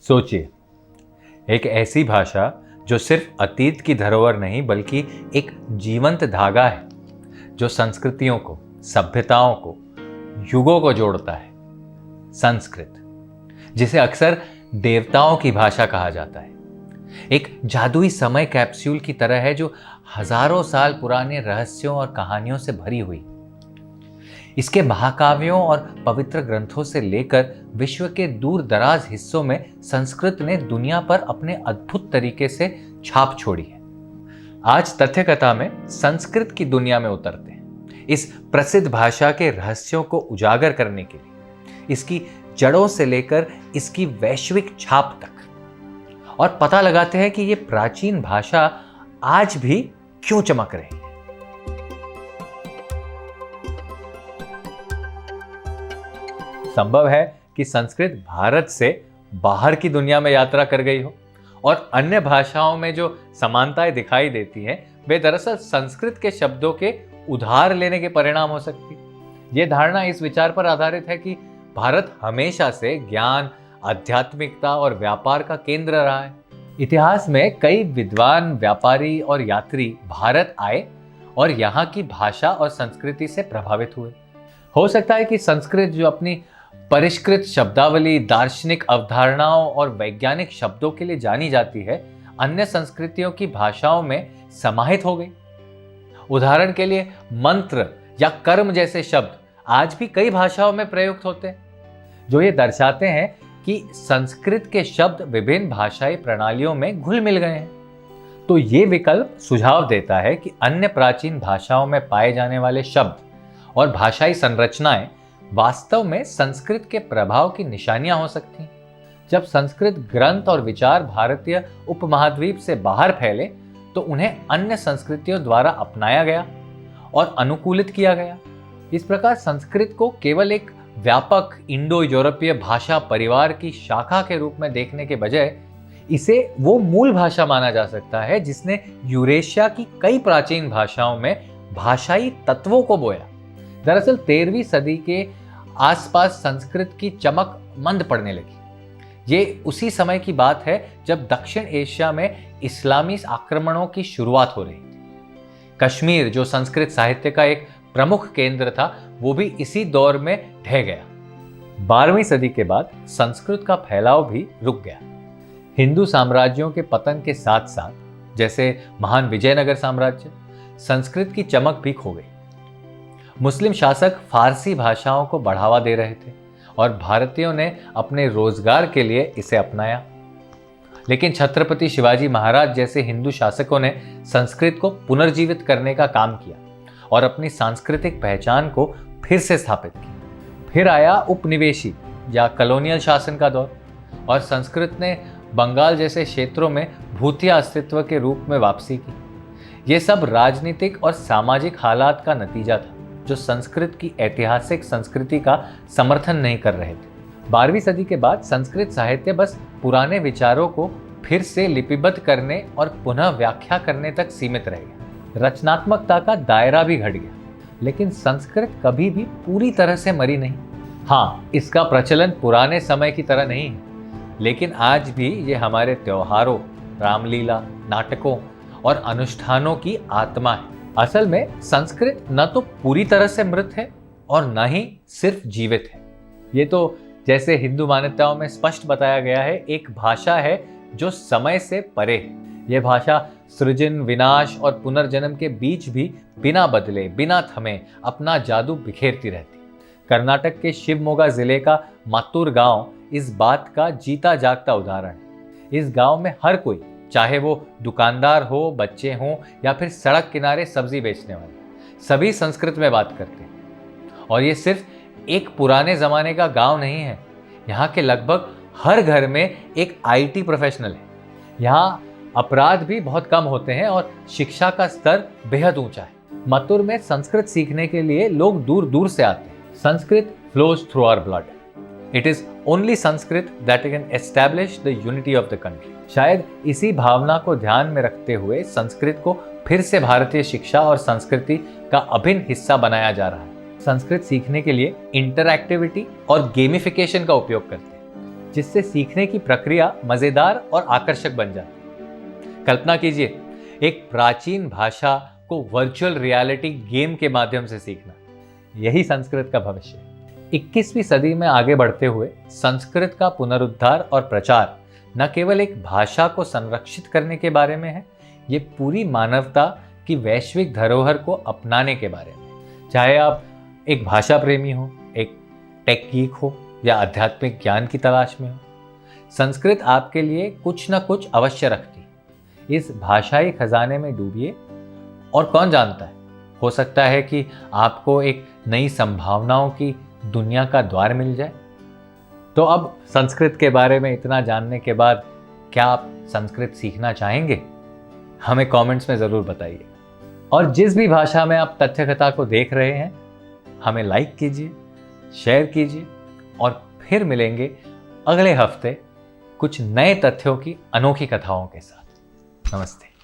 सोचिए, एक ऐसी भाषा जो सिर्फ अतीत की धरोहर नहीं बल्कि एक जीवंत धागा है जो संस्कृतियों को, सभ्यताओं को, युगों को जोड़ता है। संस्कृत, जिसे अक्सर देवताओं की भाषा कहा जाता है, एक जादुई समय कैप्सूल की तरह है जो हजारों साल पुराने रहस्यों और कहानियों से भरी हुई। इसके महाकाव्यों और पवित्र ग्रंथों से लेकर विश्व के दूर दराज हिस्सों में संस्कृत ने दुनिया पर अपने अद्भुत तरीके से छाप छोड़ी है। आज तथ्य कथा में संस्कृत की दुनिया में उतरते हैं, इस प्रसिद्ध भाषा के रहस्यों को उजागर करने के लिए, इसकी जड़ों से लेकर इसकी वैश्विक छाप तक, और पता लगाते हैं कि ये प्राचीन भाषा आज भी क्यों चमक रही है। संभव है कि संस्कृत भारत से बाहर की दुनिया में यात्रा कर गई हो और अन्य भाषाओं में जो समानताएं दिखाई देती हैं वे दरअसल संस्कृत के शब्दों के उधार लेने के परिणाम हो सकती। ये धारणा इस विचार पर आधारित है कि भारत हमेशा से ज्ञान, आध्यात्मिकता और व्यापार का केंद्र रहा है। इतिहास में कई विद्वान, व्यापारी और यात्री भारत आए और यहाँ की भाषा और संस्कृति से प्रभावित हुए। हो सकता है कि संस्कृत जो अपनी परिष्कृत शब्दावली, दार्शनिक अवधारणाओं और वैज्ञानिक शब्दों के लिए जानी जाती है, अन्य संस्कृतियों की भाषाओं में समाहित हो गई। उदाहरण के लिए मंत्र या कर्म जैसे शब्द आज भी कई भाषाओं में प्रयुक्त होते हैं, जो ये दर्शाते हैं कि संस्कृत के शब्द विभिन्न भाषाई प्रणालियों में घुल मिल गए हैं। तो ये विकल्प सुझाव देता है कि अन्य प्राचीन भाषाओं में पाए जाने वाले शब्द और भाषाई संरचनाएं वास्तव में संस्कृत के प्रभाव की निशानियां हो सकती हैं। जब संस्कृत ग्रंथ और विचार भारतीय उपमहाद्वीप से बाहर फैले तो उन्हें अन्य संस्कृतियों द्वारा अपनाया गया और अनुकूलित किया गया। इस प्रकार संस्कृत को केवल एक व्यापक इंडो यूरोपीय भाषा परिवार की शाखा के रूप में देखने के बजाय इसे वो मूल भाषा माना जा सकता है जिसने यूरेशिया की कई प्राचीन भाषाओं में भाषाई तत्वों को बोया। दरअसल 13वीं सदी के आसपास संस्कृत की चमक मंद पड़ने लगी। ये उसी समय की बात है जब दक्षिण एशिया में इस्लामी आक्रमणों की शुरुआत हो रही थी। कश्मीर, जो संस्कृत साहित्य का एक प्रमुख केंद्र था, वो भी इसी दौर में ढह गया। 12वीं सदी के बाद संस्कृत का फैलाव भी रुक गया। हिंदू साम्राज्यों के पतन के साथ साथ, जैसे महान विजयनगर साम्राज्य, संस्कृत की चमक भी खो गई। मुस्लिम शासक फारसी भाषाओं को बढ़ावा दे रहे थे और भारतीयों ने अपने रोजगार के लिए इसे अपनाया। लेकिन छत्रपति शिवाजी महाराज जैसे हिंदू शासकों ने संस्कृत को पुनर्जीवित करने का काम किया और अपनी सांस्कृतिक पहचान को फिर से स्थापित किया। फिर आया उपनिवेशी या कॉलोनियल शासन का दौर और संस्कृत ने बंगाल जैसे क्षेत्रों में भूतिया अस्तित्व के रूप में वापसी की। ये सब राजनीतिक और सामाजिक हालात का नतीजा था जो संस्कृत की ऐतिहासिक संस्कृति का समर्थन नहीं कर रहे थे। 12वीं सदी के बाद संस्कृत साहित्य बस पुराने विचारों को फिर से लिपिबद्ध करने और पुनः व्याख्या करने तक सीमित रह गया। रचनात्मकता का दायरा भी घट गया, लेकिन संस्कृत कभी भी पूरी तरह से मरी नहीं। हाँ, इसका प्रचलन पुराने समय की तरह नहीं है, लेकिन आज भी ये हमारे त्योहारों, रामलीला, नाटकों और अनुष्ठानों की आत्मा है। असल में संस्कृत न तो पूरी तरह से मृत है और न ही सिर्फ जीवित है। ये तो जैसे हिंदू मान्यताओं में स्पष्ट बताया गया है, एक भाषा है जो समय से परे है। यह भाषा सृजन, विनाश और पुनर्जन्म के बीच भी बिना बदले, बिना थमे अपना जादू बिखेरती रहती। कर्नाटक के शिवमोगा जिले का मत्तूर गांव इस बात का जीता जागता उदाहरण है। इस गांव में हर कोई, चाहे वो दुकानदार हो, बच्चे हों या फिर सड़क किनारे सब्जी बेचने वाले, सभी संस्कृत में बात करते हैं। और ये सिर्फ एक पुराने जमाने का गांव नहीं है, यहाँ के लगभग हर घर में एक आईटी प्रोफेशनल है। यहाँ अपराध भी बहुत कम होते हैं और शिक्षा का स्तर बेहद ऊंचा है। मत्तूर में संस्कृत सीखने के लिए लोग दूर दूर से आते हैं। Sanskrit flows through our blood. It is only Sanskrit that can establish the unity of the country. शायद इसी भावना को ध्यान में रखते हुए संस्कृत को फिर से भारतीय शिक्षा और संस्कृति का अभिन्न हिस्सा बनाया जा रहा है। संस्कृत सीखने के लिए इंटरएक्टिविटी और गेमिफिकेशन का उपयोग करते हैं। जिससे सीखने की प्रक्रिया मजेदार और आकर्षक बन जाती है। कल्पना कीजिए एक प्राचीन भाषा को वर्चुअल रियलिटी गेम के माध्यम से सीखना, यही संस्कृत का भविष्य है। 21वीं सदी में आगे बढ़ते हुए संस्कृत का पुनरुद्धार और प्रचार न केवल एक भाषा को संरक्षित करने के बारे में है, ये पूरी मानवता की वैश्विक धरोहर को अपनाने के बारे में। चाहे आप एक भाषा प्रेमी हो, एक टेक गीक हो या आध्यात्मिक ज्ञान की तलाश में हो, संस्कृत आपके लिए कुछ न कुछ अवश्य रखती है। इस भाषाई खजाने में डूबिए और कौन जानता है, हो सकता है कि आपको एक नई संभावनाओं की दुनिया का द्वार मिल जाए। तो अब संस्कृत के बारे में इतना जानने के बाद क्या आप संस्कृत सीखना चाहेंगे? हमें कमेंट्स में ज़रूर बताइए। और जिस भी भाषा में आप तथ्य कथा को देख रहे हैं, हमें लाइक कीजिए, शेयर कीजिए और फिर मिलेंगे अगले हफ्ते कुछ नए तथ्यों की अनोखी कथाओं के साथ। नमस्ते।